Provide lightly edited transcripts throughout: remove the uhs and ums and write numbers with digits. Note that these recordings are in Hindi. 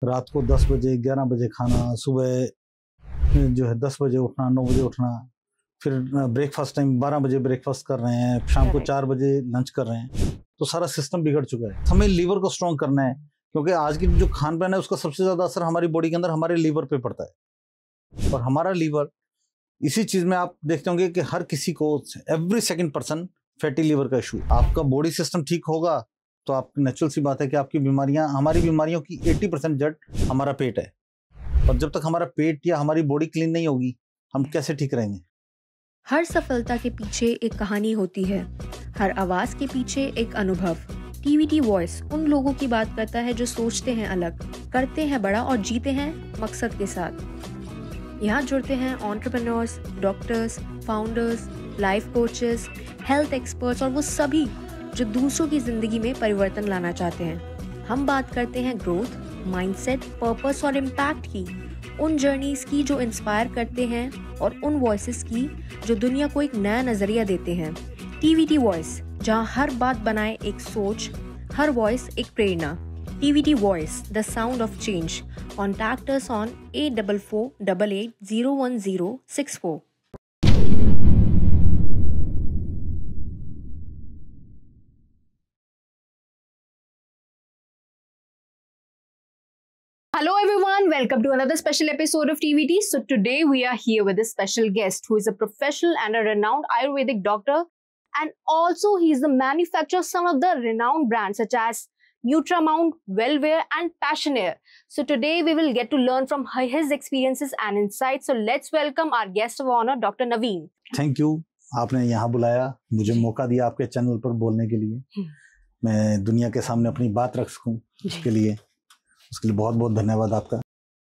रात को 10 बजे 11 बजे खाना, सुबह जो है 10 बजे उठना, 9 बजे उठना, फिर ब्रेकफास्ट टाइम 12 बजे ब्रेकफास्ट कर रहे हैं, शाम को 4 बजे लंच कर रहे हैं, तो सारा सिस्टम बिगड़ चुका है। हमें लीवर को स्ट्रॉन्ग करना है, क्योंकि आज की जो खान पान है उसका सबसे ज़्यादा असर हमारी बॉडी के अंदर हमारे लीवर पे पड़ता है। और हमारा लीवर, इसी चीज़ में आप देखते होंगे कि हर किसी को every second person fatty liver का इशू। आपका बॉडी सिस्टम ठीक होगा तो आप नेचुरल सी बात है कि आपकी बीमारियां, हमारी बीमारियों की 80% जड़ हमारा पेट है। और जब तक हमारा पेट या हमारी बॉडी क्लीन नहीं होगी, हम कैसे ठीक रहेंगे। हर सफलता के पीछे एक कहानी होती है, हर आवाज के पीछे एक अनुभव। टीवीटी वॉइस उन लोगों की बात करता है जो सोचते हैं अलग, करते हैं बड़ा और जीते हैं मकसद के साथ। यहाँ जुड़ते हैं entrepreneurs, doctors, founders, life coaches, health experts और वो सभी जो दूसरों की जिंदगी में परिवर्तन लाना चाहते हैं। हम बात करते हैं ग्रोथ, माइंडसेट, पर्पस और इम्पैक्ट की, उन जर्नीज की जो इंस्पायर करते हैं और उन वॉइसेस की जो दुनिया को एक नया नजरिया देते हैं। टीवीटी वॉइस, जहां हर बात बनाए एक सोच, हर वॉइस एक प्रेरणा। TVT voice, the sound of change. Contact us on 8448801064। Hello everyone, welcome to another special episode of TVT. So today we are here with a special guest who is a professional and a renowned Ayurvedic doctor, and also he is the manufacturer of some of the renowned brands such as Nutramount, Wellwear and Passionaire. So today we will get to learn from his experiences and insights. So let's welcome our guest of honor, Dr. Naveen. Thank you, आपने यहाँ बुलाया, मुझे मौका दिया आपके चैनल पर बोलने के लिए। मैं दुनिया के सामने अपनी बात रख सकूँ उसके लिए बहुत बहुत धन्यवाद आपका।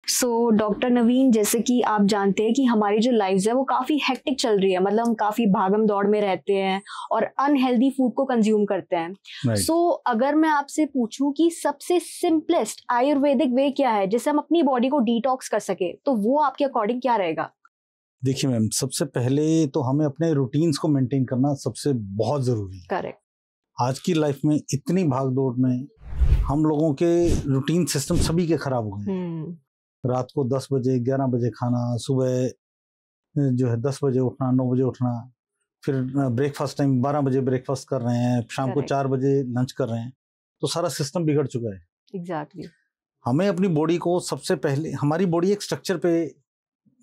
सो डॉक्टर नवीन, जैसे कि आप जानते हैं कि हमारी जो लाइफ है वो काफी हेक्टिक चल रही है, मतलब हम काफी भागम दौड़ में रहते हैं और अनहेल्दी फूड को कंज्यूम करते हैं। सो अगर मैं आपसे पूछूं कि सबसे सिंपलेस्ट आयुर्वेदिक वे क्या है जिससे हम अपनी बॉडी को डिटॉक्स कर सके, तो वो आपके अकॉर्डिंग क्या रहेगा? देखिए मैम, सबसे पहले तो हमें अपने रूटीन्स को मेंटेन करना सबसे बहुत जरूरी है। करेक्ट। आज की लाइफ में इतनी भाग दौड़ में हम लोगों के रूटीन सिस्टम सभी के खराब हो गए। रात को 10 बजे 11 बजे खाना, सुबह जो है 10 बजे उठना, 9 बजे उठना, फिर ब्रेकफास्ट टाइम 12 बजे ब्रेकफास्ट कर रहे हैं, शाम को 4 बजे लंच कर रहे हैं, तो सारा सिस्टम बिगड़ चुका है। एग्जैक्टली। हमें अपनी बॉडी को सबसे पहले, हमारी बॉडी एक स्ट्रक्चर पे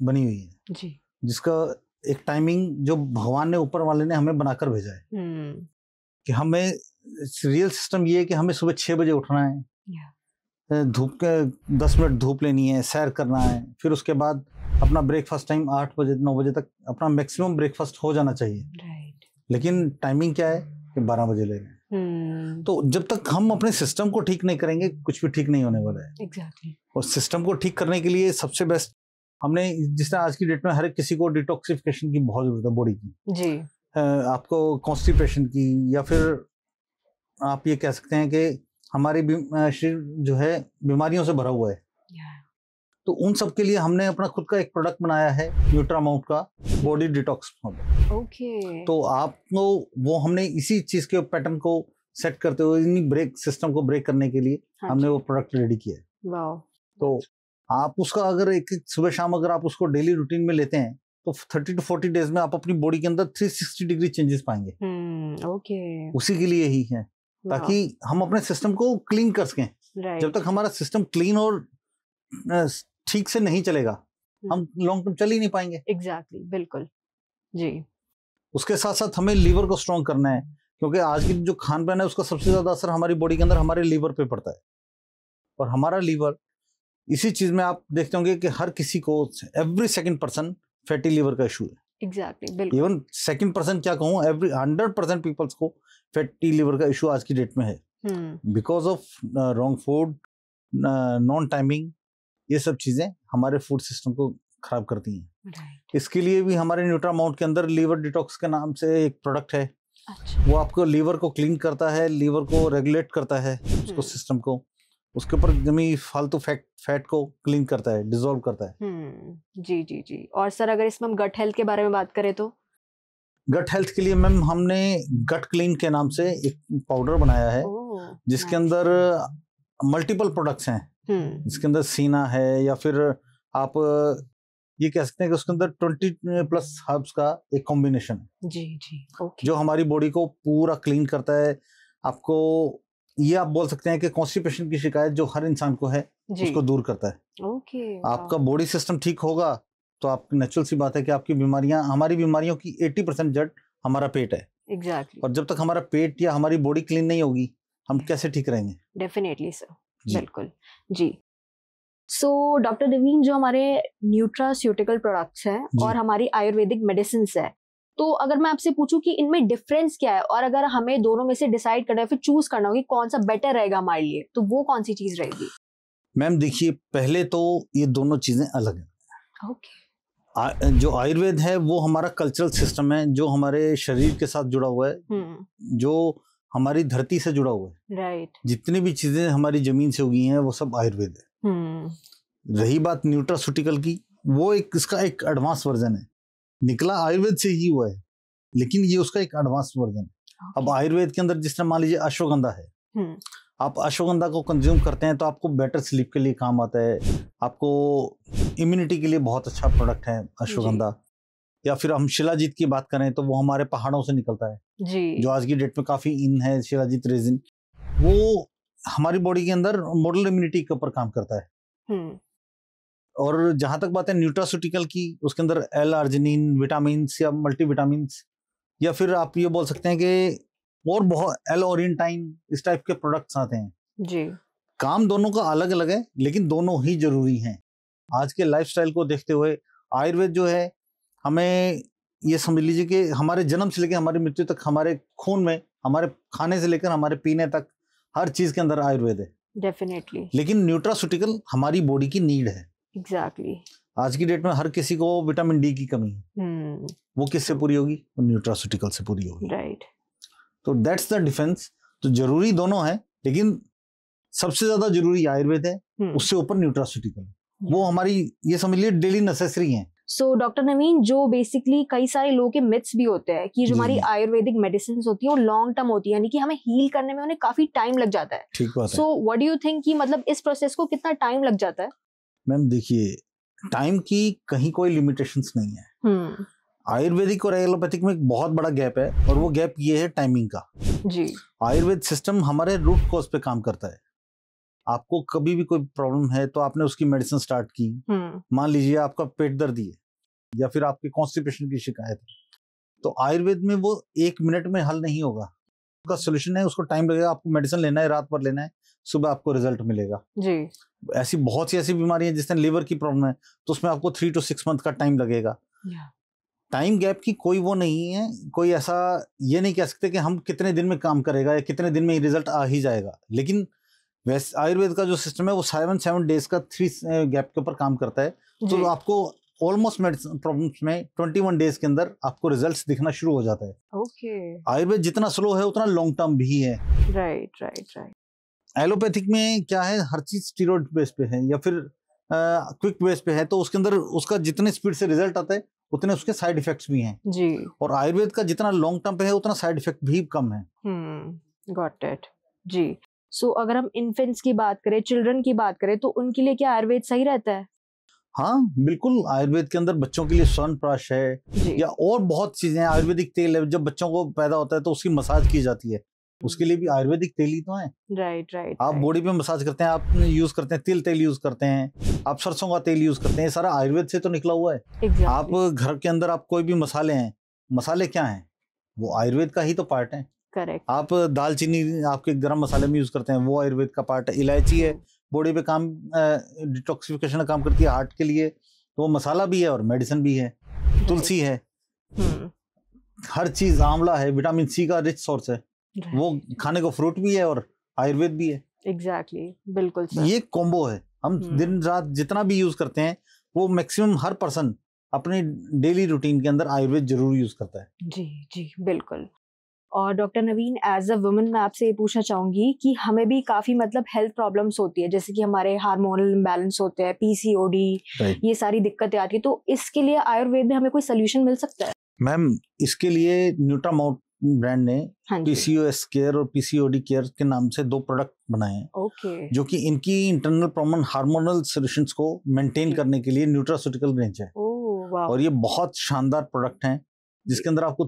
बनी हुई है जी, जिसका एक टाइमिंग जो भगवान ने, ऊपर वाले ने हमें बनाकर भेजा है कि हमें रियल सिस्टम ये है कि हमें सुबह 6 बजे उठना है, धूप के 10 मिनट धूप लेनी है, सैर करना है, फिर उसके बाद अपना ब्रेकफास्ट टाइम 8 बजे 9 बजे तक अपना मैक्सिमम ब्रेकफास्ट हो जाना चाहिए। लेकिन टाइमिंग क्या है कि 12 बजे ले लें। तो जब तक हम अपने सिस्टम को ठीक नहीं करेंगे, कुछ भी ठीक नहीं होने वाला है। एग्जैक्टली। और सिस्टम को ठीक करने के लिए सबसे बेस्ट, हमने जिस तरह आज की डेट में हर एक किसी को डिटॉक्सिफिकेशन की बहुत जरूरत है बॉडी की जी। आपको कॉन्स्टिपेशन की, या फिर आप ये कह सकते हैं कि हमारी शरीर जो है बीमारियों से भरा हुआ है। तो उन सब के लिए हमने अपना खुद का एक प्रोडक्ट बनाया है, न्यूट्रामाउंट का बॉडी डिटॉक्स पाउडर। ओके। तो आपको वो हमने इसी चीज के पैटर्न को सेट करते हुए, इन ब्रेक सिस्टम को ब्रेक करने के लिए हमने वो प्रोडक्ट रेडी किया है। वाओ। तो आप उसका अगर एक सुबह शाम अगर आप उसको डेली रूटीन में लेते हैं तो 30 to 40 डेज में आप अपनी बॉडी के अंदर 360 डिग्री चेंजेस पाएंगे। ओके। उसी के लिए ही है, ताकि हम अपने सिस्टम को क्लीन कर सकें। जब तक हमारा सिस्टम क्लीन और ठीक से नहीं चलेगा, हम लॉन्ग टर्म चल ही नहीं पाएंगे। एग्जैक्टली, बिल्कुल जी। उसके साथ साथ हमें लीवर को स्ट्रॉन्ग करना है, क्योंकि आज की जो खान पान है उसका सबसे ज्यादा असर हमारी बॉडी के अंदर हमारे लीवर पे पड़ता है। और हमारा लीवर, इसी चीज में आप देखते होंगे कि हर किसी को every second person fatty liver का इशू है। एग्जैक्टली, बिल्कुल। इवन सेकंड पर्सन क्या कहूँ, एवरी 100% पीपल्स को फैटी लीवर का इशू आज की डेट में है, because of wrong food, non timing. ये सब चीजें हमारे फूड सिस्टम को खराब करती हैं। इसके लिए भी हमारे न्यूट्रामाउंट के अंदर लीवर डिटॉक्स के नाम से एक प्रोडक्ट है। वो आपको लीवर को क्लीन करता है, लीवर को रेगुलेट करता है, उसको सिस्टम को, उसके ऊपर जमी फालतू फैट को क्लीन करता है, डिसॉल्व करता है। जी जी जी। और सर, अगर इसमें हम गट हेल्थ के बारे में बात करें तो? गट हेल्थ के लिए मैम हमने गट क्लीन के नाम से एक पाउडर बनाया है, जिसके अंदर मल्टीपल प्रोडक्ट्स हैं। इसके अंदर सीना है, या फिर आप ये कह सकते हैं कि उसके अंदर 20+ हर्ब्स का एक कॉम्बिनेशन है जी जी, ओके, जो हमारी बॉडी को पूरा क्लीन करता है। आपको ये आप बोल सकते हैं कि कॉन्स्टिपेशन की शिकायत जो हर इंसान को है जी, उसको दूर करता है। ओके, आपका बॉडी सिस्टम ठीक होगा तो आप नेचुरल सी बात है कि आपकी बीमारियां, हमारी बीमारियों की 80% जड़ हमारा पेट है। एग्जैक्टली, और जब तक हमारा पेट या हमारी बॉडी क्लीन नहीं होगी हम कैसे ठीक रहेंगे। डेफिनेटली सर, जी। बिल्कुल जी। सो डॉक्टर नवीन, जो हमारे न्यूट्रास्यूटिकल प्रोडक्ट्स हैं जी। और हमारी आयुर्वेदिक मेडिसिन है, तो अगर मैं आपसे पूछूं कि इनमें डिफरेंस क्या है, और अगर हमें दोनों में से डिसाइड करना है, फिर चूज करना हो कि कौन सा बेटर रहेगा हमारे लिए, तो वो कौन सी चीज रहेगी? मैम देखिए, पहले तो ये दोनों चीजें अलग हैं। ओके, जो आयुर्वेद है वो हमारा कल्चरल सिस्टम है जो हमारे शरीर के साथ जुड़ा हुआ है, जो हमारी धरती से जुड़ा हुआ है। राइट, जितनी भी चीजें हमारी जमीन से उगी हैं वो सब आयुर्वेद है। रही बात न्यूट्रास्यूटिकल की, वो इसका एक एडवांस वर्जन है, निकला आयुर्वेद से ही हुआ है, लेकिन ये उसका एक एडवांस वर्जन है। अब आयुर्वेद के अंदर जिस तरह मान लीजिए अश्वगंधा है, आप अश्वगंधा को कंज्यूम करते हैं तो आपको बेटर स्लीप के लिए काम आता है, आपको इम्यूनिटी के लिए बहुत अच्छा प्रोडक्ट है अश्वगंधा। या फिर हम शिलाजीत की बात करें तो वो हमारे पहाड़ों से निकलता है जी, जो आज की डेट में काफी इन है, शिलाजीत रेजिन। वो हमारी बॉडी के अंदर मॉडल इम्यूनिटी के ऊपर काम करता है। और जहां तक बात है न्यूट्रास्यूटिकल की, उसके अंदर L-आर्जिनिन, विटामिन या मल्टीविटामिन, या फिर आप ये बोल सकते हैं कि और बहुत L-ओरिएंटाइन, इस टाइप के प्रोडक्ट्स आते हैं जी, काम दोनों का अलग अलग है लेकिन दोनों ही जरूरी हैं। आज के लाइफस्टाइल को देखते हुए आयुर्वेद जो है, हमें ये समझ लीजिए कि हमारे जन्म से लेकर हमारी मृत्यु तक, हमारे खून में, हमारे खाने से लेकर हमारे पीने तक, हर चीज के अंदर आयुर्वेद है। डेफिनेटली, लेकिन न्यूट्रास्यूटिकल हमारी बॉडी की नीड है। एग्जैक्टली, आज की डेट में हर किसी को विटामिन डी की कमी है, वो किससे पूरी होगी? वो न्यूट्रास्यूटिकल से पूरी होगी। राइट, तो दैट्स द डिफरेंस। तो जरूरी दोनों है, लेकिन सबसे ज्यादा जरूरी आयुर्वेद है, उससे ऊपर न्यूट्रास्यूटिकल है। वो हमारी ये समझ लीजिए डेली नेसेसरी है। सो डॉक्टर नवीन, जो बेसिकली कई सारे लोगों के मिथ्स भी होते हैं कि जो जी, हमारी जी। आयुर्वेदिक मेडिसिन होती है वो लॉन्ग टर्म होती है, यानी कि हमें हील करने में उन्हें काफी टाइम लग जाता है। ठीक बात है। So what do you think कि मतलब इस प्रोसेस को कितना टाइम लग जाता है? मैम देखिए, टाइम की कहीं कोई लिमिटेशंस नहीं है। आयुर्वेदिक और एलोपैथिक में एक बहुत बड़ा गैप है, और वो गैप ये है टाइमिंग का। जी, आयुर्वेद सिस्टम हमारे रूट कॉज पे काम करता है। आपको कभी भी कोई प्रॉब्लम है तो आपने उसकी मेडिसिन स्टार्ट की, मान लीजिए आपका पेट दर्द है या फिर आपकी कॉन्स्टिपेशन की शिकायत है, तो आयुर्वेद में वो 1 मिनट में हल नहीं होगा। उसका सोल्यूशन है, उसको टाइम लगेगा। आपको मेडिसिन लेना है, रात भर लेना है, सुबह आपको रिजल्ट मिलेगा। जी, ऐसी बहुत सी ऐसी बीमारी है, जिसमें लीवर की प्रॉब्लम है तो उसमें आपको 3 to 6 मंथ का टाइम लगेगा। टाइम गैप की कोई वो नहीं है, कोई ऐसा ये नहीं कह सकते कि हम कितने दिन में काम करेगा या कितने दिन में रिजल्ट आ ही जाएगा। लेकिन वैसे आयुर्वेद का जो सिस्टम है वो 7 डेज का 3 गैप के ऊपर काम करता है। तो आपको ऑलमोस्ट मेडिसिन प्रॉब्लम्स में 21 डेज के अंदर आपको रिजल्ट्स दिखना शुरू हो जाता है। ओके, आयुर्वेद जितना स्लो है उतना लॉन्ग टर्म भी है। Right right right. एलोपैथिक में क्या है, हर चीज स्टीरॉइड बेस पे है या फिर क्विक बेस पे है, तो उसके अंदर उसका जितने स्पीड से रिजल्ट आता है उतने उसके साइड इफेक्ट्स भी हैं जी। और आयुर्वेद का जितना लॉन्ग टर्म पे है उतना साइड इफेक्ट भी कम है। गॉट इट जी। सो अगर हम इन्फेंट्स की बात करें, चिल्ड्रन की बात करें, तो उनके लिए क्या आयुर्वेद सही रहता है? हाँ बिल्कुल, आयुर्वेद के अंदर बच्चों के लिए च्यवनप्राश है जी। या और बहुत चीजें हैं। आयुर्वेदिक तेल है, जब बच्चों को पैदा होता है तो उसकी मसाज की जाती है, उसके लिए भी आयुर्वेदिक तेल ही तो है। Right right. आप बॉडी पे मसाज करते हैं, आप यूज करते हैं, तिल तेल यूज करते हैं, आप सरसों का तेल यूज करते हैं, सारा आयुर्वेद से तो निकला हुआ है। Exactly. आप घर के अंदर आप कोई भी मसाले हैं, मसाले क्या हैं, वो आयुर्वेद का ही तो पार्ट है। करेक्ट। आप दालचीनी आपके गरम मसाले में यूज करते हैं, वो आयुर्वेद का पार्ट है। इलायची है, बॉडी पे काम डिटॉक्सिफिकेशन का काम करती है हार्ट के लिए, तो वो मसाला भी है और मेडिसिन भी है। तुलसी है, हर चीज, आंवला है, विटामिन सी का रिच सोर्स है, वो खाने को फ्रूट भी है और आयुर्वेद भी है। एग्जैक्टली, बिल्कुल सर। ये कॉम्बो है। हम दिन रात जितना भी यूज करते हैं वो मैक्सिमम हर पर्सन अपने डेली रूटीन के अंदर आयुर्वेद जरूर यूज करता है। जी जी बिल्कुल। और doctor Naveen, as a woman मैं आपसे ये पूछना चाहूंगी कि हमें भी काफी मतलब हेल्थ प्रॉब्लम्स होती है, जैसे कि हमारे हार्मोनल इम्बैलेंस होते हैं, पीसीओडी, ये सारी दिक्कतें आती है, तो इसके लिए आयुर्वेद में हमें कोई सोल्यूशन मिल सकता है? मैम इसके लिए न्यूट्रामाउट ब्रांड ने हाँ जी। पीसीओएस केयर और पीसीओडी केयर के नाम से 2 प्रोडक्ट बनाए हैं, ओके जो कि इनकी इंटरनल प्रॉब्लम हार्मोनल सॉल्यूशंस को मेंटेन जी। करने के लिए न्यूट्रास्यूटिकल रेंज है। ओह वाह और ये बहुत शानदार प्रोडक्ट हैं, जिसके अंदर आपको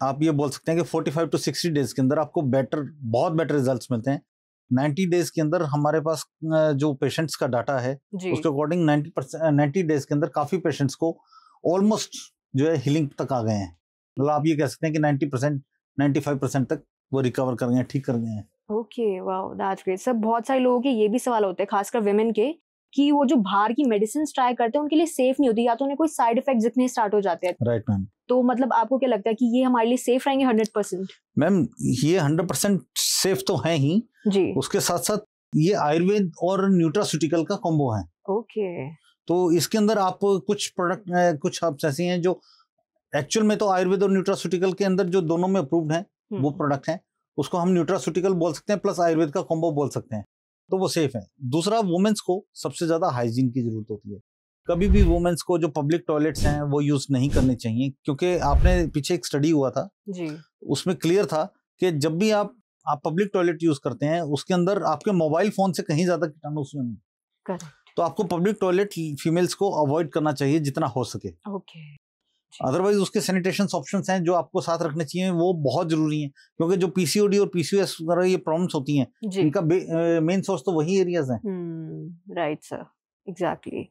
आप ये बोल सकते हैं कि 45 टू 60 डेज के अंदर आपको बहुत बेटर रिजल्ट्स मिलते हैं। 90 डेज के अंदर हमारे पास जो पेशेंट्स का डाटा है जी उसके अकॉर्डिंग 90 डेज के अंदर काफी पेशेंट्स को ऑलमोस्ट जो है हीलिंग तक आ गए हैं। मतलब आप ये कह सकते हैं कि 90% 95% तक वो रिकवर कर गए हैं, ठीक कर गए हैं। Okay wow that's great sir. बहुत सारे लोगों के ये भी सवाल होते हैं, खासकर विमेन के, कि वो जो बाहर की मेडिसिन ट्राई करते हैं उनके लिए सेफ नहीं होती, या तो उन्हें कोई साइड इफेक्ट दिखने स्टार्ट हो जाते हैं। Right ma'am. तो मतलब आपको क्या लगता है कि ये हमारे लिए सेफ रहेंगे 100%? मैम ये 100% सेफ तो है ही, जी उसके साथ साथ ये आयुर्वेद और न्यूट्रास्यूटिकल का कॉम्बो है। ओके तो इसके अंदर आप कुछ प्रोडक्ट कुछ आप ऐसी हैं जो एक्चुअल में तो आयुर्वेद और न्यूट्रास्यूटिकल के अंदर जो दोनों में अप्रूव्ड हैं वो प्रोडक्ट हैं, उसको हम न्यूट्रास्यूटिकल बोल सकते हैं प्लस आयुर्वेद का कॉम्बो बोल सकते हैं, तो वो सेफ है। दूसरा, वुमेन्स को सबसे ज्यादा हाइजीन की जरूरत होती है। कभी भी वुमेन्स को जो पब्लिक टॉयलेट्स हैं वो यूज नहीं करने चाहिए, क्योंकि आपने पीछे एक स्टडी हुआ था जी उसमें क्लियर था कि जब भी आप पब्लिक टॉयलेट यूज करते हैं उसके अंदर आपके मोबाइल फोन से कहीं ज्यादा कीटाणु उसमें नहीं। करेक्ट तो आपको पब्लिक टॉयलेट फीमेल्स को अवॉइड करना चाहिए जितना हो सके। ओके अदरवाइज उसके सैनिटेशन ऑप्शंस हैं जो आपको साथ रखने चाहिए, वो बहुत जरूरी हैं, क्योंकि जो पीसीओडी और पीसीओएस वगैरह ये प्रॉब्लम्स होती हैं जी इनका मेन सोर्स तो वही एरियाज हैं। राइट सर एग्जैक्टली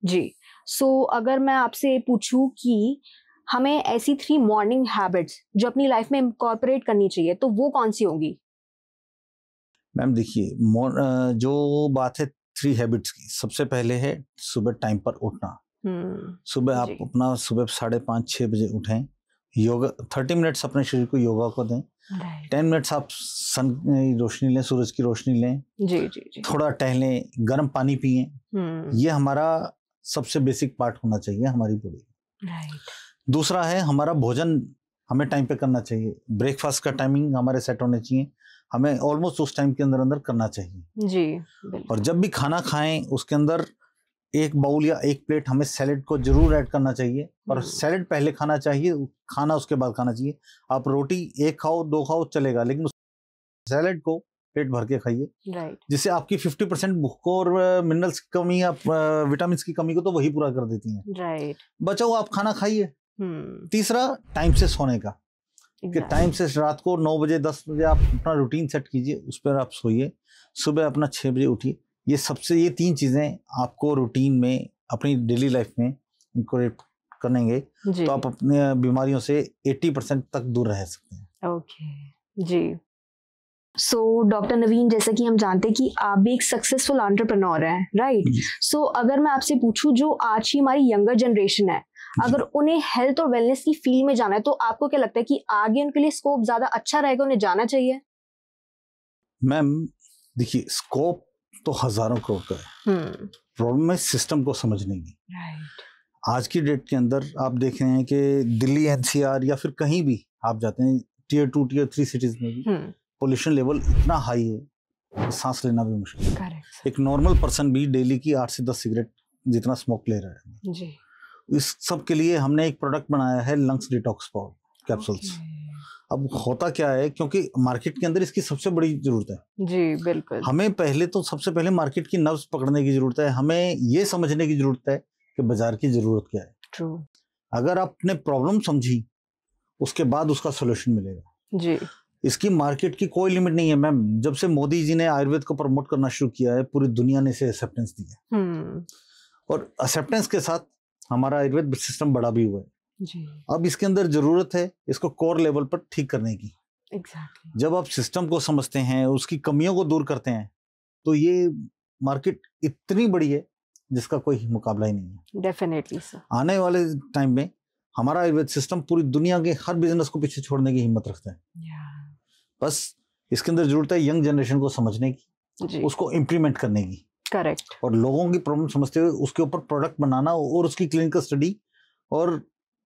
जी। सो अगर मैं आपसे पूछूं कि हमें ऐसी 3 मॉर्निंग हैबिट्स जो अपनी लाइफ में इनकॉर्पोरेट करनी चाहिए, तो वो कौन सी होंगी? मैम देखिए, जो बात है 3 हैबिट्स की, सबसे पहले है सुबह टाइम पर उठना। सुबह आप जी अपना सुबह 5:30-6 बजे उठें, योगा 30 मिनट्स अपने शरीर को योगा को दें, राइट 10 मिनट्स आप सन की रोशनी लें, सूरज की रोशनी लें, जी जी जी थोड़ा टहलें, गर्म पानी पिएं। ये हमारा सबसे बेसिक पार्ट होना चाहिए हमारी बॉडी। राइट दूसरा है हमारा भोजन हमें टाइम पे करना चाहिए। ब्रेकफास्ट का टाइमिंग हमारे सेट होने चाहिए, हमें ऑलमोस्ट उस टाइम के अंदर अंदर करना चाहिए। जी और बिल्कुल जब भी खाना खाएं उसके अंदर एक बाउल या एक प्लेट हमें सैलेड को जरूर ऐड करना चाहिए, और सैलेड पहले खाना चाहिए, खाना उसके बाद खाना चाहिए। आप रोटी 1 खाओ 2 खाओ चलेगा, लेकिन सैलेड को पेट भर के खाइए, राइट जिससे आपकी 50% भूख को और मिनरल्स की कमी या विटामिन की कमी को तो वही पूरा कर देती हैं। राइट बचा हुआ आप खाना खाइए। तीसरा, टाइम से सोने का, कि टाइम से रात को 9 बजे 10 बजे आप अपना रूटीन सेट कीजिए, उस पर आप सोइए, सुबह अपना 6 बजे उठिए। ये 3 चीजें आपको रूटीन में अपनी डेली लाइफ में इंकॉर्पोरेट करेंगे तो आप अपने बीमारियों से 80% तक दूर रह सकते हैं। ओके जी। सो डॉक्टर नवीन, जैसा कि हम जानते हैं कि आप भी एक सक्सेसफुल एंटरप्रेन्योर हैं, राइट? सो अगर मैं आपसे पूछूं, जो आज की हमारी यंगर जनरेशन है, अगर उन्हें हेल्थ और वेलनेस की फील्ड में जाना है, तो आपको क्या लगता है कि आगे उनके लिए स्कोप ज्यादा अच्छा रहेगा, उन्हें जाना चाहिए? मैम देखिए, स्कोप तो हजारों करोड़ का है, प्रॉब्लम है सिस्टम को समझने की। राइट आज की डेट के अंदर आप देख रहे हैं कि दिल्ली एनसीआर या फिर कहीं भी आप जाते हैं, टियर 2 टियर 3 सिटीज में भी पोल्यूशन लेवल इतना हाई है कि सांस लेना भी मुश्किल है। करेक्ट एक नॉर्मल पर्सन भी डेली की 8 से 10 सिगरेट जितना स्मोक ले रहा है। जी। इस सब के लिए हमने एक प्रोडक्ट बनाया है, लंग्स डिटॉक्स पाउडर कैप्सूल्स। अब होता क्या है, क्योंकि मार्केट के अंदर इसकी सबसे बड़ी जरूरत है। जी बिल्कुल। हमें सबसे पहले मार्केट की नब्ज पकड़ने की जरूरत है, हमें ये समझने की जरूरत है कि बाजार की जरूरत क्या है। ट्रू। अगर आपने प्रॉब्लम समझी, उसके बाद उसका सोल्यूशन मिलेगा। जी। इसकी मार्केट की कोई लिमिट नहीं है मैम। जब से मोदी जी ने आयुर्वेद को प्रमोट करना शुरू किया है, पूरी दुनिया ने इसे एक्सेप्टेंस दी है, और एक्सेप्टेंस के साथ हमारा आयुर्वेद सिस्टम बड़ा भी हुआ है। जी। अब इसके अंदर जरूरत है इसको कोर लेवल पर ठीक करने की। एग्जैक्टली। जब आप सिस्टम को समझते हैं, उसकी कमियों को दूर करते हैं, तो ये मार्केट इतनी बड़ी है जिसका कोई मुकाबला ही नहीं है। Definitely sir. आने वाले टाइम में हमारा आयुर्वेद सिस्टम पूरी दुनिया के हर बिजनेस को पीछे छोड़ने की हिम्मत रखता है। बस इसके अंदर जरूरत है यंग जनरेशन को समझने की, जी। उसको इम्प्लीमेंट करने की, करेक्ट। और लोगों की प्रॉब्लम समझते हुए उसके ऊपर प्रोडक्ट बनाना और उसकी क्लिनिकल स्टडी और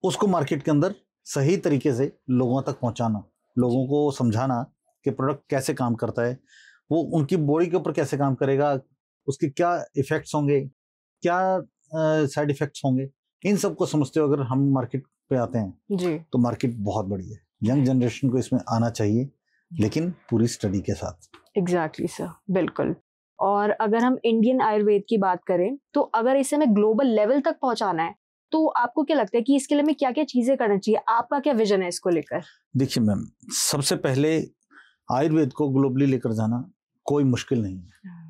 उसको मार्केट के अंदर सही तरीके से लोगों तक पहुंचाना, लोगों को समझाना कि प्रोडक्ट कैसे काम करता है, वो उनकी बॉडी के ऊपर कैसे काम करेगा, उसके क्या इफेक्ट्स होंगे, क्या साइड इफेक्ट्स होंगे। इन सब को समझते हुए अगर हम मार्केट पे आते हैं जी। तो मार्केट बहुत बड़ी है। यंग जनरेशन को इसमें आना चाहिए, लेकिन पूरी स्टडी के साथ। एग्जैक्टली सर, बिल्कुल। और अगर हम इंडियन आयुर्वेद की बात करें तो अगर इसे हमें ग्लोबल लेवल तक पहुंचाना है तो आपको क्या लगता है कि इसके लिए हमें क्या क्या चीजें करना चाहिए? आपका क्या विजन है इसको लेकर? देखिए मैम, सबसे पहले आयुर्वेद को ग्लोबली लेकर जाना कोई मुश्किल नहीं है।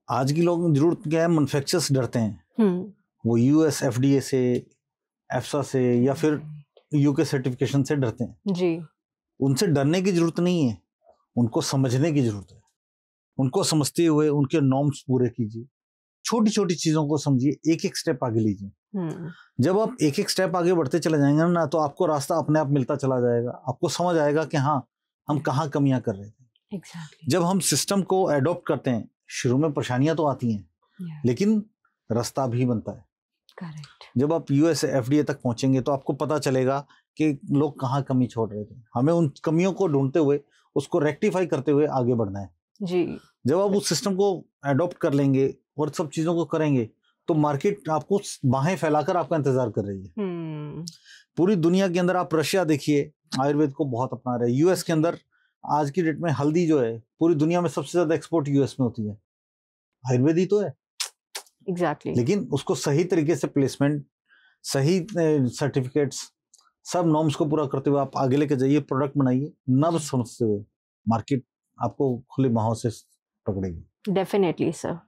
आज की लोग जरूरत क्या है, मैन्युफैक्चरर्स डरते हैं, वो यूएस एफडीए से, एफसा से या फिर यूके सर्टिफिकेशन से डरते हैं जी। उनसे डरने की जरूरत नहीं है, उनको समझने की जरूरत है। उनको समझते हुए उनके नॉर्म्स पूरे कीजिए, छोटी छोटी चीजों को समझिए, एक एक स्टेप आगे लीजिए। जब आप एक एक स्टेप आगे बढ़ते चले जाएंगे ना, तो आपको रास्ता अपने आप मिलता चला जाएगा। आपको समझ आएगा कि हाँ, हम कहाँ कमियां कर रहे थे। exactly. जब हम सिस्टम को एडॉप्ट करते हैं, शुरू में परेशानियां तो आती हैं, लेकिन रास्ता भी बनता है। Correct. जब आप यूएस एफडीए तक पहुंचेंगे तो आपको पता चलेगा कि लोग कहाँ कमी छोड़ रहे थे। हमें उन कमियों को ढूंढते हुए उसको रेक्टिफाई करते हुए आगे बढ़ना है जी। जब आप उस सिस्टम को एडॉप्ट कर लेंगे और सब चीजों को करेंगे तो मार्केट आपको बाहें फैलाकर आपका इंतजार कर रही है। पूरी दुनिया के अंदर आप रशिया देखिए, आयुर्वेद को बहुत अपना रहे हैं। यूएस के अंदर आज की डेट में हल्दी जो है पूरी दुनिया में सबसे ज्यादा एक्सपोर्ट यूएस में होती है, आयुर्वेद ही तो है। एग्जैक्टली। लेकिन उसको सही तरीके से प्लेसमेंट, सही सर्टिफिकेट्स, सब नॉर्म्स को पूरा करते हुए आप आगे लेके जाइए, प्रोडक्ट बनाइए, नब समझते हुए मार्केट आपको खुले बाहों से पकड़ेगी। Definitely sir.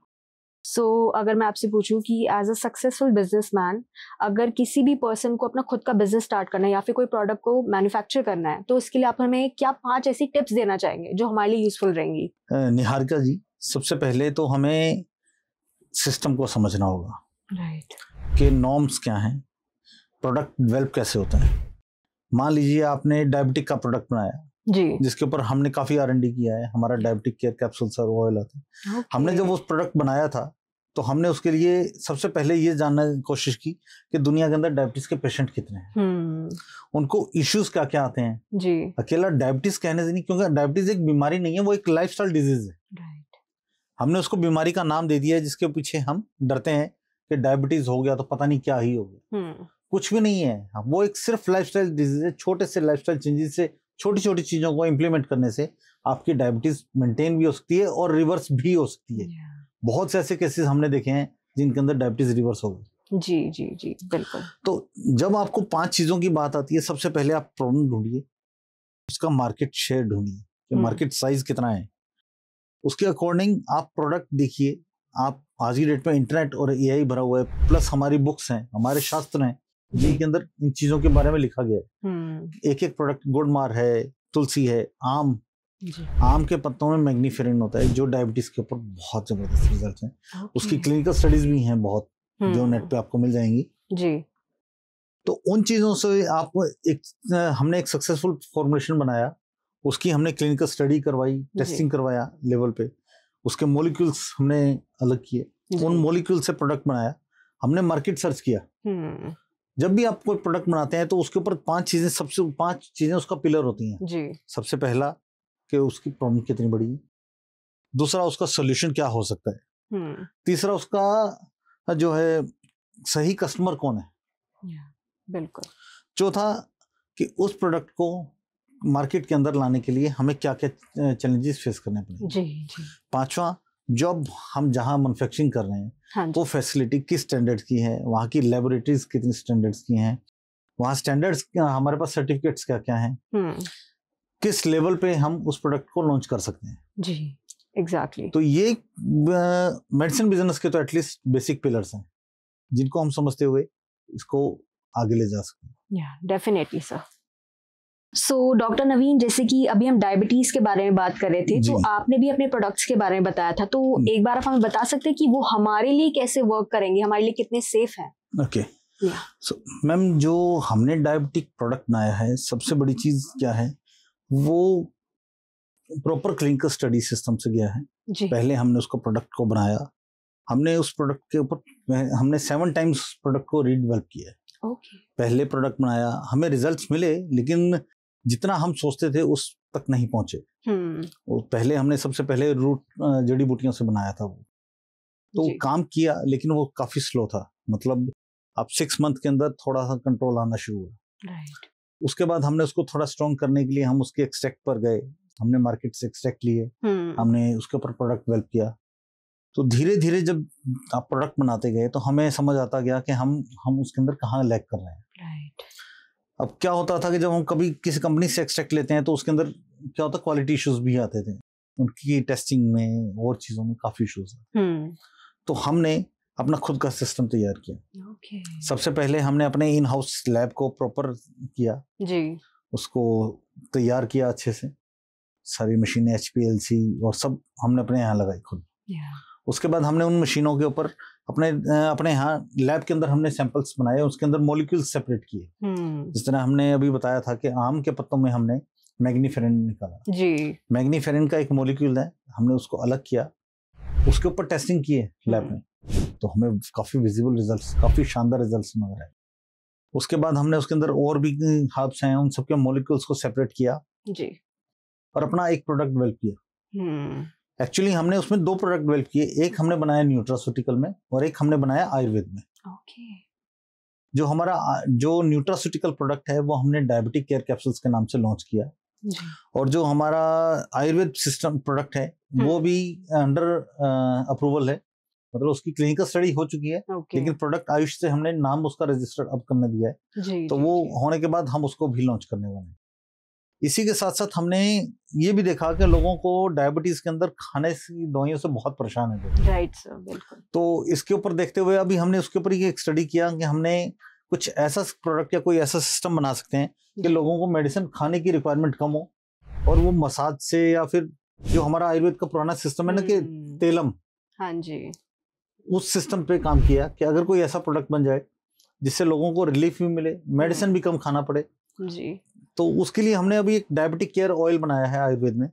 सो अगर मैं आपसे पूछूं कि एज अ सक्सेसफुल बिजनेसमैन अगर किसी भी पर्सन को अपना खुद का बिजनेस स्टार्ट करना है या फिर कोई प्रोडक्ट को मैन्युफैक्चर करना है तो इसके लिए आप हमें क्या 5 ऐसी टिप्स देना चाहेंगे जो हमारे लिए यूजफुल रहेंगी? निहारिका जी, सबसे पहले तो हमें सिस्टम को समझना होगा, राइट, कि नॉर्म्स क्या हैं, प्रोडक्ट डेवलप कैसे होता है। मान लीजिए आपने डायबिटिक का प्रोडक्ट बनाया जी, जिसके ऊपर हमने काफी R&D किया है, हमारा diabetic care capsule sir oil आता है। हमने जब उस प्रोडक्ट बनाया था तो हमने उसके लिए सबसे पहले ये जानने की कोशिश की कि दुनिया के अंदर डायबिटीज के पेशेंट कितने हैं, उनको इश्यूज क्या क्या आते हैं जी। अकेला डायबिटीज कहने से नहीं, क्योंकि डायबिटीज एक बीमारी नहीं है, वो एक लाइफस्टाइल डिजीज है। राइट। हमने उसको बीमारी का नाम दे दिया है जिसके पीछे हम डरते हैं कि डायबिटीज हो गया तो पता नहीं क्या ही हो गया। कुछ भी नहीं है, वो एक सिर्फ लाइफस्टाइल डिजीज है। छोटे से लाइफस्टाइल चेंजेस से, छोटी छोटी चीजों को इंप्लीमेंट करने से आपकी डायबिटीज मेंटेन भी हो सकती है और रिवर्स भी हो सकती है। बहुत से ऐसे केसेस हमने देखे हैं जिनके अंदर डायबिटीज रिवर्स हो गई। जी जी जी, बिल्कुल। तो जब आपको 5 चीजों की बात आती है, सबसे पहले आप प्रॉब्लम ढूंढिए, उसका मार्केट शेयर ढूंढिए कि मार्केट साइज कितना है, उसके अकॉर्डिंग आप प्रोडक्ट देखिए। आप आज की डेट में इंटरनेट और AI भरा हुआ है, प्लस हमारी बुक्स हैं, हमारे शास्त्र हैं जिनके अंदर इन चीजों के बारे में लिखा गया है। एक एक प्रोडक्ट, गुड़मार है, तुलसी है, आम के पत्तों में मैग्नीफेरिन होता है जो डायबिटीज के ऊपर बहुत जबरदस्त रिजल्ट हैं। उसकी क्लिनिकल स्टडीज भी हैं बहुत, जो नेट पे आपको मिल जाएंगी जी। तो उन चीजों से आप हमने एक सक्सेसफुल फॉर्मुलेशन बनाया, उसकी हमने क्लिनिकल स्टडी करवाई, टेस्टिंग करवाया लेवल पे, उसके मॉलिक्यूल्स हमने अलग किए, उन मॉलिक्यूल से प्रोडक्ट बनाया, हमने मार्केट सर्च किया। जब भी आप कोई प्रोडक्ट बनाते हैं तो उसके ऊपर 5 चीजें उसका पिलर होती हैं जी। सबसे पहला कि उसकी प्रॉब्लम कितनी बड़ी है, दूसरा उसका सोल्यूशन क्या हो सकता है, तीसरा उसका जो है सही कस्टमर कौन है, बिल्कुल, चौथा कि उस प्रोडक्ट को मार्केट के अंदर लाने के लिए हमें क्या क्या चैलेंजेस फेस करने पड़ेंगे, जी जी, पांचवा जब हम जहां मैन्युफैक्चरिंग कर रहे हैं वो फैसिलिटी किस स्टैंडर्ड्स की है, वहाँ की लेबोरेटरीज कितनी स्टैंडर्ड्स की हैं, वहाँ स्टैंडर्ड्स हमारे पास सर्टिफिकेट्स क्या क्या हैं, किस लेवल पे हम उस प्रोडक्ट को लॉन्च कर सकते हैं। जी, एग्जैक्टली। तो ये मेडिसिन बिजनेस के तो एटलीस्ट बेसिक पिलर्स हैं जिनको हम समझते हुए इसको आगे ले जा सकते हैं। या डेफिनेटली सर। सो डॉक्टर नवीन, जैसे कि अभी हम डायबिटीज के बारे में बात कर रहे थे तो आपने भी अपने प्रोडक्ट्स के बारे में बताया था, तो एक बार आप हमें बता सकते हैं कि वो हमारे लिए कैसे वर्क करेंगे, हमारे लिए कितने सेफ हैं? ओके, सो मैम, जो हमने डायबिटिक प्रोडक्ट बनाया है, सबसे बड़ी चीज क्या है, वो प्रॉपर क्लिनिकल स्टडी सिस्टम से गया है। पहले हमने उसको प्रोडक्ट को बनाया, हमने उस प्रोडक्ट के ऊपर हमने 7 टाइम्स प्रोडक्ट को रीडेवलप किया है। पहले प्रोडक्ट बनाया, हमें रिजल्ट्स मिले लेकिन जितना हम सोचते थे उस तक नहीं पहुंचे। पहले हमने सबसे पहले रूट जड़ी बूटियों से बनाया था, वो तो काम किया लेकिन वो काफी स्लो था। मतलब अब 6 मंथ के अंदर थोड़ा सा कंट्रोल आना शुरू हुआ। उसके बाद हमने उसको थोड़ा स्ट्रॉन्ग करने के लिए हम उसके एक्सट्रैक्ट पर गए, हमने मार्केट से एक्सट्रैक्ट लिए, हमने उसके ऊपर प्रोडक्ट डेवलप किया। तो धीरे धीरे जब आप प्रोडक्ट बनाते गए तो हमें समझ आता गया कि हम उसके अंदर कहाँ लैग कर रहे हैं। राइट। अब क्या होता था कि जब हम कभी किसी कंपनी से एक्सट्रैक्ट लेते हैं तो उसके अंदर क्या होता, क्वालिटी इश्यूज भी आते थे, उनकी टेस्टिंग में और चीज़ों में काफ़ी इश्यूज हैं। तो हमने अपना खुद का सिस्टम तैयार किया। सबसे पहले हमने अपने इन हाउस लैब को प्रॉपर किया जी, उसको तैयार किया अच्छे से, सारी मशीनें HPLC और सब हमने अपने यहाँ लगाई खुद। उसके बाद हमने उन मशीनों के ऊपर अपने यहाँ लैब के अंदर हमने सैंपल्स बनाए, उसके अंदर मॉलिक्यूल्स सेपरेट किए। जिस तरह हमने अभी बताया था कि आम के पत्तों में हमने मैग्नीफेरिन निकाला जी, मैग्नीफेरिन का एक मॉलिक्यूल है, हमने उसको अलग किया, उसके ऊपर टेस्टिंग की है लैब में, तो हमें काफी विजिबल रिजल्ट्स, काफी शानदार रिजल्ट्स नजर आए। उसके बाद हमने उसके अंदर और भी हर्ब्स हैं, उन सबके मॉलिक्यूल्स को सेपरेट किया जी, और अपना एक प्रोडक्ट डेवलप किया। एक्चुअली हमने उसमें 2 प्रोडक्ट डेवलप किए, एक हमने बनाया न्यूट्रास्यूटिकल में और एक हमने बनाया आयुर्वेद में। जो हमारा जो न्यूट्रास्यूटिकल प्रोडक्ट है वो हमने डायबिटिक केयर कैप्सूल्स के नाम से लॉन्च किया, और जो हमारा आयुर्वेद सिस्टम प्रोडक्ट है वो भी अंडर अप्रूवल है, मतलब उसकी क्लिनिकल स्टडी हो चुकी है, लेकिन प्रोडक्ट आयुष से हमने नाम उसका रजिस्टर्ड अब करने दिया है, तो वो होने के बाद हम उसको भी लॉन्च करने वाले हैं। इसी के साथ साथ हमने ये भी देखा कि लोगों को डायबिटीज के अंदर खाने की दवाइयों से बहुत परेशान है। राइट सर, बिल्कुल। तो इसके ऊपर देखते हुए अभी हमने उसके ऊपर एक स्टडी किया कि हमने कुछ ऐसा प्रोडक्ट या कोई ऐसा सिस्टम बना सकते हैं कि लोगों को मेडिसिन खाने की रिक्वायरमेंट कम हो, और वो मसाज से या फिर जो हमारा आयुर्वेद का पुराना सिस्टम है ना कि तेलम, हाँ जी, उस सिस्टम पे काम किया कि अगर कोई ऐसा प्रोडक्ट बन जाए जिससे लोगों को रिलीफ भी मिले, मेडिसिन भी कम खाना पड़े जी, तो उसके लिए हमने अभी एक डायबिटिक केयर ऑयल बनाया है आयुर्वेद में।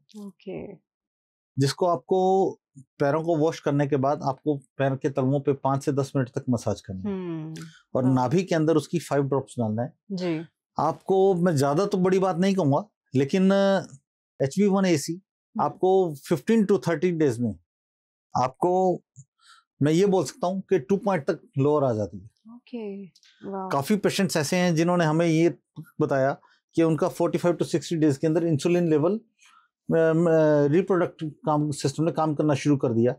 जिसको आपको पैरों को वॉश करने के बाद आपको पैर के तलवों पे 5 से 10 मिनट तक मसाज करना है, और नाभि के अंदर उसकी 5 ड्रॉप्स डालना है जी। आपको मैं ज्यादा तो बड़ी बात नहीं कहूंगा, लेकिन HB1AC आपको 15 to 30 डेज में आपको मैं ये बोल सकता हूँ कि 2 पॉइंट तक लोअर आ जाती है। काफी पेशेंट्स ऐसे हैं जिन्होंने हमें ये बताया कि उनका 45 to 60 डेज के अंदर इंसुलिन लेवल रिप्रोडक्टिव काम सिस्टम ने काम करना शुरू कर दिया।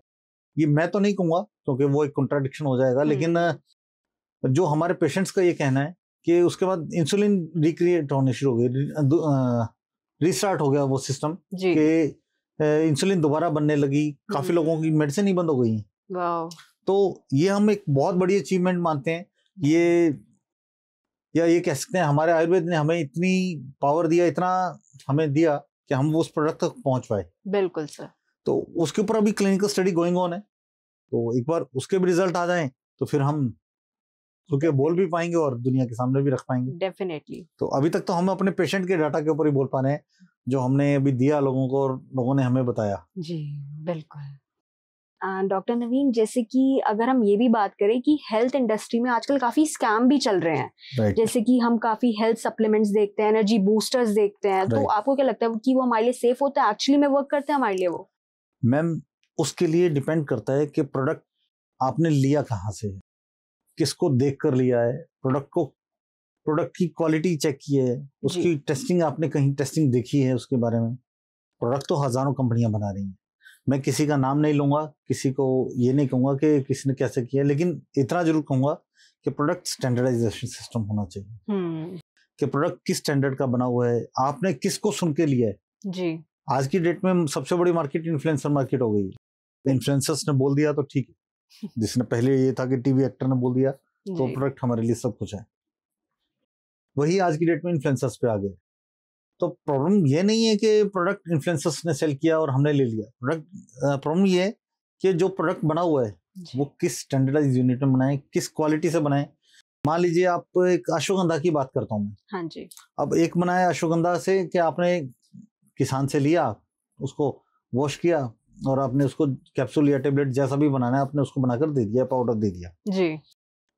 ये मैं तो नहीं कहूँगा क्योंकि वो एक कॉन्ट्राडिक्शन हो जाएगा, लेकिन जो हमारे पेशेंट्स का ये कहना है कि उसके बाद इंसुलिन रिक्रिएट होने शुरू हो गई, रिस्टार्ट हो गया वो सिस्टम कि इंसुलिन दोबारा बनने लगी, काफी लोगों की मेडिसिन ही बंद हो गई है। तो ये हम एक बहुत बड़ी अचीवमेंट मानते हैं, ये कह सकते हैं हमारे आयुर्वेद ने हमें इतनी पावर दिया, इतना हमें दिया कि हम वो उस प्रोडक्ट तक पहुंच पाए। बिल्कुल सर। तो उसके ऊपर अभी क्लिनिकल स्टडी गोइंग ऑन है, तो एक बार उसके भी रिजल्ट आ जाएं तो फिर हम उसके बोल भी पाएंगे और दुनिया के सामने भी रख पाएंगे। डेफिनेटली। तो अभी तक तो हम अपने पेशेंट के डाटा के ऊपर ही बोल पा रहे हैं, जो हमने अभी दिया लोगों को और लोगों ने हमें बताया। जी बिल्कुल। डॉक्टर नवीन, जैसे कि अगर हम ये भी बात करें कि हेल्थ इंडस्ट्री में आजकल काफी स्कैम भी चल रहे हैं, जैसे कि हम काफी हेल्थ सप्लीमेंट्स देखते हैं, एनर्जी बूस्टर्स देखते हैं, तो आपको क्या लगता है कि वो हमारे लिए सेफ होता है, एक्चुअली में वर्क करते हैं हमारे लिए वो? मैम, उसके लिए डिपेंड करता है कि प्रोडक्ट आपने लिया कहाँ से है, किसको देख कर लिया है, प्रोडक्ट की क्वालिटी चेक की है, उसकी टेस्टिंग आपने कहीं टेस्टिंग देखी है उसके बारे में। प्रोडक्ट तो हजारों कंपनियां बना रही हैं, मैं किसी का नाम नहीं लूंगा, किसी को ये नहीं कहूंगा कि किसी ने कैसे किया, लेकिन इतना जरूर कहूंगा कि प्रोडक्ट स्टैंडर्डाइजेशन सिस्टम होना चाहिए कि प्रोडक्ट किस स्टैंडर्ड का बना हुआ है, आपने किसको सुन के लिया है जी। आज की डेट में सबसे बड़ी मार्केट इन्फ्लुएंसर मार्केट हो गई है। इन्फ्लुएंसर्स ने बोल दिया तो ठीक है, जिसने पहले ये था कि टीवी एक्टर ने बोल दिया तो प्रोडक्ट हमारे लिए सब कुछ है, वही आज की डेट में इन्फ्लुएंसर्स पे आ गए। तो प्रॉब्लम ये नहीं है कि प्रोडक्ट इन्फ्लुएंसर्स ने सेल किया और हमने ले लिया, प्रॉब्लम ये है कि जो प्रोडक्ट बना हुआ है वो किस स्टैंडर्डाइज यूनिट में बनाए, किस क्वालिटी से बनाए। मान लीजिए आप एक अश्वगंधा की बात करता हूँ मैं, हाँ जी। अब एक बनाया अश्वगंधा से कि आपने किसान से लिया, उसको वॉश किया और आपने उसको कैप्सूल या टेबलेट जैसा भी बनाना है आपने उसको बनाकर दे दिया, पाउडर दे दिया जी।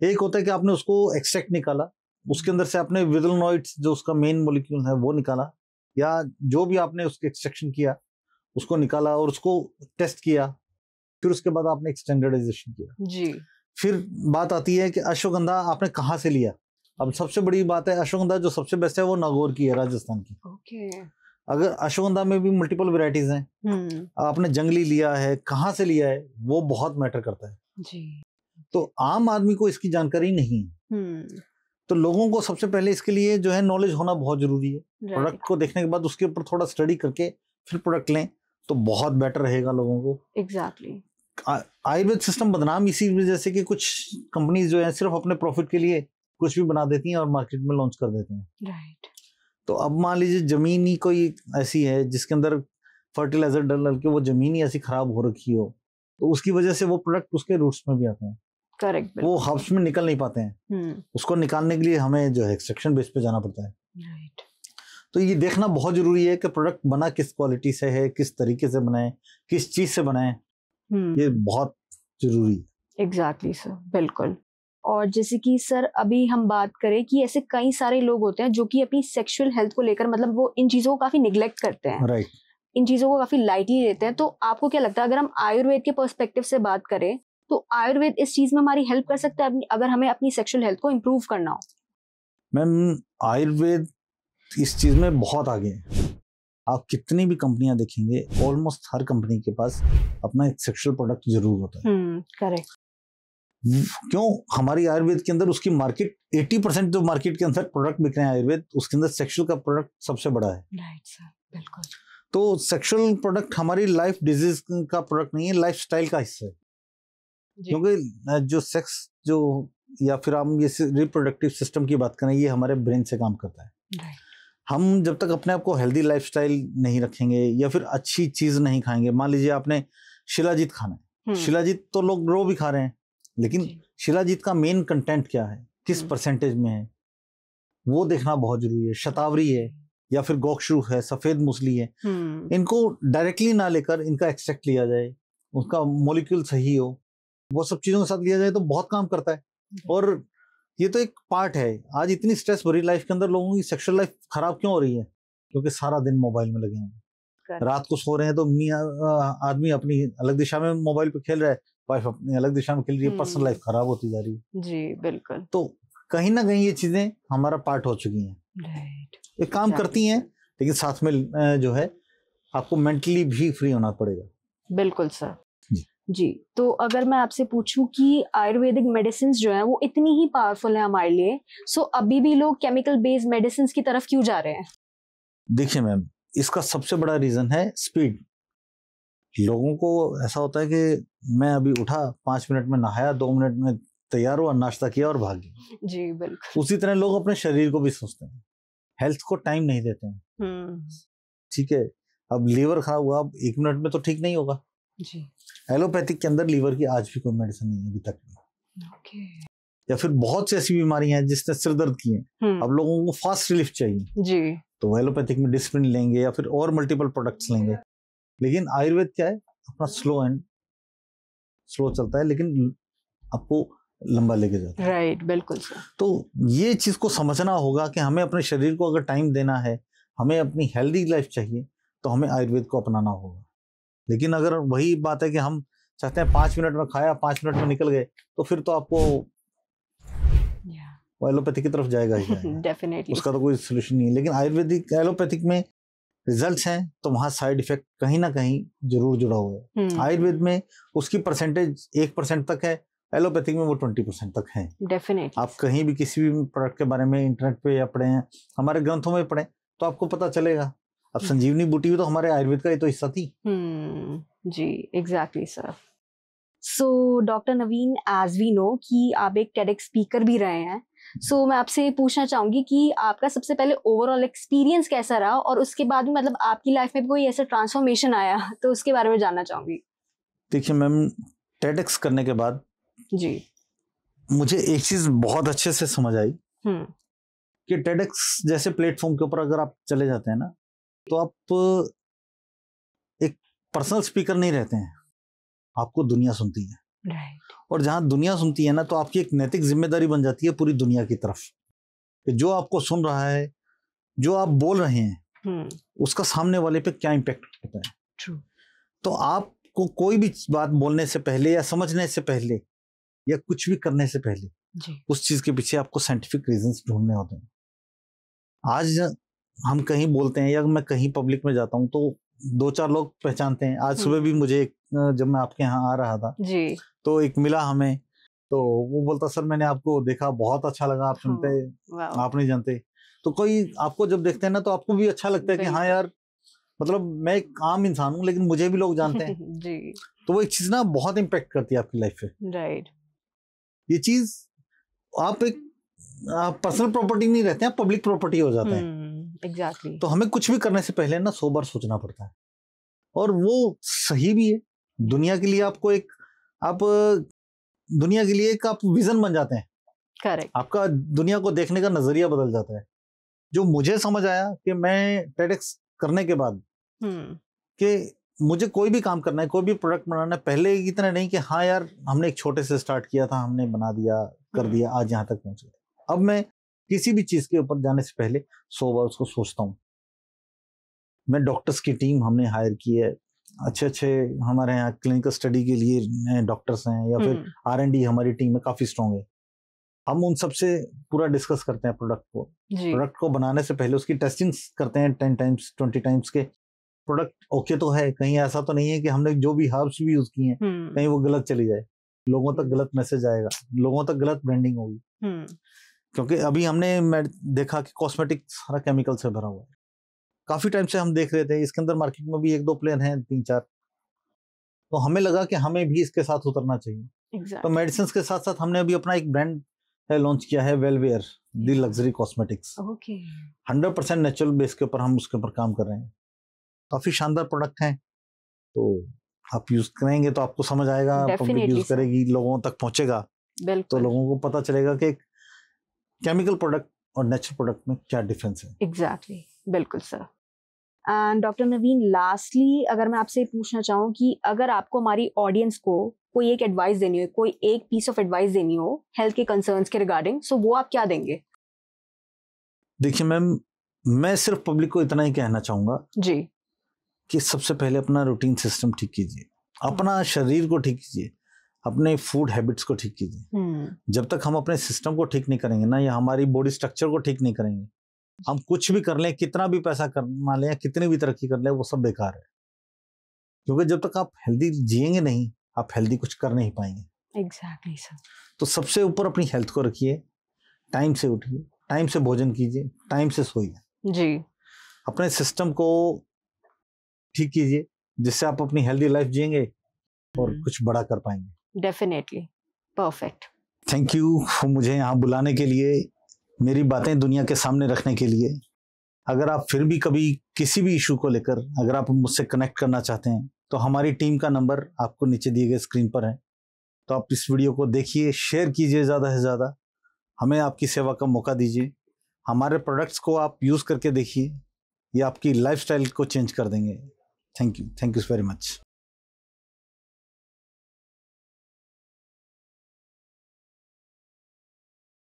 एक होता है कि आपने उसको एक्सट्रैक्ट निकाला, उसके अंदर से आपने विदलनॉइड्स जो उसका मेन मॉलिक्यूल है वो निकाला, या जो भी आपने उसके एक्सट्रैक्शन किया उसको निकाला और उसको टेस्ट किया, फिर उसके बाद आपने स्टैंडर्डाइजेशन किया जी। फिर बात आती है कि अश्वगंधा आपने कहाँ से लिया। अब सबसे बड़ी बात है, अश्वगंधा जो सबसे बेस्ट है वो नागौर की है, राजस्थान की। ओके। अगर अश्वगंधा में भी मल्टीपल वेराइटीज हैं, आपने जंगली लिया है, कहाँ से लिया है, वो बहुत मैटर करता है जी। तो आम आदमी को इसकी जानकारी नहीं है। तो लोगों को सबसे पहले इसके लिए जो है नॉलेज होना बहुत जरूरी है। प्रोडक्ट को देखने के बाद उसके ऊपर थोड़ा स्टडी करके फिर प्रोडक्ट लें तो बहुत बेटर रहेगा लोगों को। एग्जैक्टली। आयुर्वेद सिस्टम बदनाम इसी वजह से कि कुछ कंपनीज जो है सिर्फ अपने प्रॉफिट के लिए कुछ भी बना देती हैं और मार्केट में लॉन्च कर देते हैं। राइट। तो अब मान लीजिए जमीन ही कोई ऐसी है जिसके अंदर फर्टिलाइजर डाल के वो जमीन ही ऐसी खराब हो रखी हो, तो उसकी वजह से वो प्रोडक्ट उसके रूट्स में भी आते हैं। करेक्ट। वो हर्ब्स में निकल नहीं पाते हैं। उसको निकालने के लिए हमें जो है एक्सट्रैक्शन बेस पे जाना पड़ता है। राइट। तो ये देखना बहुत जरूरी है कि प्रोडक्ट बना किस क्वालिटी से है, किस तरीके से बनाए, किस चीज से बनाए, ये बहुत जरूरी है। एग्जैक्टली सर, बिल्कुल। और जैसे कि सर अभी हम बात करें कि ऐसे कई सारे लोग होते हैं जो कि अपनी सेक्सुअल हेल्थ को लेकर मतलब वो इन चीजों को काफी निग्लेक्ट करते हैं। राइट। इन चीजों को काफी लाइटली लेते हैं। तो आपको क्या लगता है अगर हम आयुर्वेद के पर्सपेक्टिव से बात करें तो आयुर्वेद इस चीज में हमारी हेल्प कर सकता है अगर हमें अपनी सेक्सुअल हेल्थ को इम्प्रूव करना हो? मैम आयुर्वेद इस चीज में बहुत आगे है। आप कितनी भी कंपनियां देखेंगे, ऑलमोस्ट हर कंपनी के पास अपना एक सेक्सुअल प्रोडक्ट जरूर होता है। करेक्ट। क्यों? हमारी आयुर्वेद के अंदर उसकी मार्केट 80% जो मार्केट के अंदर प्रोडक्ट बिक रहे हैं आयुर्वेद, उसके अंदर सेक्सुअल का प्रोडक्ट सबसे बड़ा है। राइट सर, बिल्कुल। तो सेक्सुअल प्रोडक्ट हमारी लाइफ डिजीज का प्रोडक्ट नहीं है, लाइफस्टाइल का हिस्सा है। क्योंकि जो सेक्स जो या फिर हम ये रिप्रोडक्टिव सिस्टम की बात करें, ये हमारे ब्रेन से काम करता है। राइट। हम जब तक अपने आप को हेल्दी लाइफस्टाइल नहीं रखेंगे या फिर अच्छी चीज नहीं खाएंगे, मान लीजिए आपने शिलाजीत खाना है, शिलाजीत तो लोग रो भी खा रहे हैं, लेकिन शिलाजीत का मेन कंटेंट क्या है, किस परसेंटेज में है, वो देखना बहुत जरूरी है। शतावरी है या फिर गोक्षरू है, सफेद मूसली है, इनको डायरेक्टली ना लेकर इनका एक्सट्रैक्ट लिया जाए, उसका मॉलिक्यूल सही हो, वो सब चीजों के साथ लिया जाए तो बहुत काम करता है। और ये तो एक पार्ट है। आज इतनी स्ट्रेस भरी लाइफ के अंदर लोगों की सेक्सुअल लाइफ खराब क्यों हो रही है? क्योंकि सारा दिन मोबाइल में लगे हैं। रात को सो रहे हैं तो आदमी अपनी अलग दिशा में मोबाइल पे खेल रहा है, वाइफ अपनी अलग दिशा में खेल रही है, पर्सनल लाइफ खराब होती जा रही है। जी बिल्कुल। तो कहीं ना कहीं ये चीजें हमारा पार्ट हो चुकी हैं। राइट। ये काम करती हैं, लेकिन साथ में जो है आपको मेंटली भी फ्री होना पड़ेगा। बिल्कुल सर। जी, तो अगर मैं आपसे पूछूं कि आयुर्वेदिक मेडिसिन जो है वो इतनी ही पावरफुल है हमारे लिए, सो अभी भी लोग केमिकल बेस्ड मेडिसिन की तरफ क्यों जा रहे हैं? देखिए मैम, इसका सबसे बड़ा रीजन है स्पीड। लोगों को ऐसा होता है कि मैं अभी उठा, 5 मिनट में नहाया, 2 मिनट में तैयार हुआ, नाश्ता किया और भाग गया। जी बिल्कुल। उसी तरह लोग अपने शरीर को भी सोचते हैं, हेल्थ को टाइम नहीं देते हैं। ठीक है, अब लीवर खराब हुआ, अब 1 मिनट में तो ठीक नहीं होगा। जी। एलोपैथिक के अंदर लीवर की आज भी कोई मेडिसिन नहीं है अभी तक। ओके। या फिर बहुत सी ऐसी बीमारियां हैं जिसने सिर दर्द की है, अब लोगों को फास्ट रिलीफ चाहिए, जी, तो वो एलोपैथिक में डिस्प्रिन लेंगे या फिर और मल्टीपल प्रोडक्ट्स लेंगे। लेकिन आयुर्वेद क्या है, अपना स्लो चलता है, लेकिन आपको लंबा लेके जाता है। राइट, बिल्कुल सर। तो ये चीज को समझना होगा कि हमें अपने शरीर को अगर टाइम देना है, हमें अपनी हेल्दी लाइफ चाहिए, तो हमें आयुर्वेद को अपनाना होगा। लेकिन अगर वही बात है कि हम चाहते हैं 5 मिनट में खाया, 5 मिनट में निकल गए, तो फिर तो आपको एलोपैथिक की तरफ जाएगा ही जाएगा। डेफिनेटली, उसका तो कोई सोल्यूशन नहीं है। लेकिन आयुर्वेदिक एलोपैथिक में रिजल्ट्स हैं, तो वहाँ साइड इफेक्ट कहीं ना कहीं जरूर जुड़ा हुआ है। आयुर्वेद में उसकी परसेंटेज 1% तक है, एलोपैथिक में वो 20% तक है। डेफिनेटली। आप कहीं भी किसी भी प्रोडक्ट के बारे में इंटरनेट पे या पढ़े हैं, हमारे ग्रंथों में पढ़े, तो आपको पता चलेगा। अब संजीवनी बूटी भी तो हमारे आयुर्वेद का ही तो हिस्सा थी। जी, exactly sir. So doctor Naveen, as we know कि आप एक टेडेक्स स्पीकर भी रहे हैं, सो मैं आपसे पूछना चाहूंगी कि आपका सबसे पहले ओवरऑल एक्सपीरियंस कैसा रहा, और उसके बाद में मतलब आपकी लाइफ में कोई ऐसा ट्रांसफॉर्मेशन आया, तो उसके बारे में जानना चाहूंगी। देखिए मैम, टेडेक्स करने के बाद जी मुझे एक चीज बहुत अच्छे से समझ आई कि टेडेक्स जैसे प्लेटफॉर्म के ऊपर अगर आप चले जाते हैं ना, तो आप एक पर्सनल स्पीकर नहीं रहते हैं, आपको दुनिया सुनती है। राइट। और जहां दुनिया सुनती है ना, तो आपकी एक नैतिक जिम्मेदारी बन जाती है पूरी दुनिया की तरफ, कि जो आपको सुन रहा है, जो आप बोल रहे हैं, उसका सामने वाले पे क्या इम्पैक्ट होता है। ट्रू। तो आपको कोई भी बात बोलने से पहले या समझने से पहले या कुछ भी करने से पहले जी, उस चीज के पीछे आपको साइंटिफिक रीजंस ढूंढने होते हैं। आज हम कहीं बोलते हैं या मैं कहीं पब्लिक में जाता हूँ तो 2-4 लोग पहचानते हैं। आज सुबह भी मुझे जब मैं आपके यहाँ आ रहा था जी, तो एक मिला हमें, तो वो बोलता सर मैंने आपको देखा, बहुत अच्छा लगा, आप सुनते, वाह, आप नहीं जानते। तो कोई आपको जब देखते हैं ना तो आपको भी अच्छा लगता है कि हाँ यार, मतलब मैं एक आम इंसान हूँ लेकिन मुझे भी लोग जानते हैं। जी, तो वो एक चीज ना बहुत इम्पेक्ट करती है आपकी लाइफ पे। राइट, ये चीज आप एक पर्सनल प्रॉपर्टी नहीं रहते हैं, पब्लिक प्रॉपर्टी हो जाते हैं। एग्जैक्टली, तो हमें कुछ भी करने से पहले ना 100 बार सोचना पड़ता है, और वो सही भी है। दुनिया के लिए आपको एक, आप दुनिया के लिए एक आप विजन बन जाते हैं, करेक्ट, आपका दुनिया को देखने का नजरिया बदल जाता है। जो मुझे समझ आया कि मैं टेडेक्स करने के बाद कि मुझे कोई भी काम करना है, कोई भी प्रोडक्ट बनाना है, पहले इतना नहीं कि हाँ यार हमने एक छोटे से स्टार्ट किया था, हमने बना दिया, कर दिया, आज यहाँ तक पहुंचे। अब मैं किसी भी चीज के ऊपर जाने से पहले 100 बार उसको सोचता हूँ। मैं डॉक्टर्स की टीम हमने हायर की है, अच्छे अच्छे हमारे यहाँ क्लिनिकल स्टडी के लिए डॉक्टर्स हैं, या फिर R&D हमारी टीम में काफी स्ट्रांग है। हम उन सबसे पूरा डिस्कस करते हैं प्रोडक्ट को बनाने से पहले उसकी टेस्टिंग करते हैं 10 टाइम्स 20 टाइम्स के प्रोडक्ट ओके तो है, कहीं ऐसा तो नहीं है कि हमने जो भी हर्ब्स भी यूज किए हैं कहीं वो गलत चली जाए, लोगों तक गलत मैसेज आएगा, लोगों तक गलत ब्रांडिंग होगी। क्योंकि अभी हमने देखा कि कॉस्मेटिक सारा केमिकल से भरा हुआ है। काफी टाइम से हम देख रहे थे इसके अंदर मार्केट में भी 1-2 प्लेयर हैं, 3-4, तो हमें लगा कि हमें भी इसके साथ उतरना चाहिए। तो मेडिसिन के साथ साथ हमने अभी अपना एक ब्रांड लॉन्च किया है, वेलवेयर दी लग्जरी कॉस्मेटिक्स। 100% नेचुरल बेस के ऊपर हम उसके ऊपर काम कर रहे हैं। काफी शानदार प्रोडक्ट हैं, तो आप यूज करेंगे तो आपको समझ आएगा, पब्लिक यूज करेगी, लोगों तक पहुंचेगा, तो लोगों को पता चलेगा कि केमिकल प्रोडक्ट और नेचुरल प्रोडक्ट में क्या डिफरेंस है। एग्जैक्टली, बिल्कुल sir. And doctor Naveen, lastly अगर मैं आपसे पूछना चाहूँ कि अगर आपको हमारी ऑडियंस को कोई एक एडवाइस देनी हो, कोई एक पीस ऑफ एडवाइस देनी हो हेल्थ के कंसर्न्स के रिगार्डिंग, सो वो आप क्या देंगे? देखिए मैम, मैं सिर्फ पब्लिक को इतना ही कहना चाहूंगा जी कि सबसे पहले अपना रूटीन सिस्टम ठीक कीजिए, अपना शरीर को ठीक कीजिए, अपने फूड हैबिट्स को ठीक कीजिए। जब तक हम अपने सिस्टम को ठीक नहीं करेंगे ना, या हमारी बॉडी स्ट्रक्चर को ठीक नहीं करेंगे, हम कुछ भी कर लें, कितना भी पैसा कमा लें, कितनी भी तरक्की कर लें, वो सब बेकार है। क्योंकि जब तक आप हेल्दी जिएंगे नहीं, आप हेल्दी कुछ कर नहीं पाएंगे। Exactly sir. तो सबसे ऊपर अपनी हेल्थ को रखिए, टाइम से उठिए, टाइम से भोजन कीजिए, टाइम से सोइए जी, अपने सिस्टम को ठीक कीजिए, जिससे आप अपनी हेल्दी लाइफ जिएंगे और कुछ बड़ा कर पाएंगे। Definitely, perfect. थैंक यू मुझे यहाँ बुलाने के लिए, मेरी बातें दुनिया के सामने रखने के लिए। अगर आप फिर भी कभी किसी भी इशू को लेकर अगर आप मुझसे कनेक्ट करना चाहते हैं तो हमारी टीम का नंबर आपको नीचे दिए गए स्क्रीन पर है। तो आप इस वीडियो को देखिए, शेयर कीजिए ज़्यादा से ज़्यादा, हमें आपकी सेवा का मौका दीजिए। हमारे प्रोडक्ट्स को आप यूज़ करके देखिए, ये आपकी लाइफस्टाइल को चेंज कर देंगे। Thank you very much.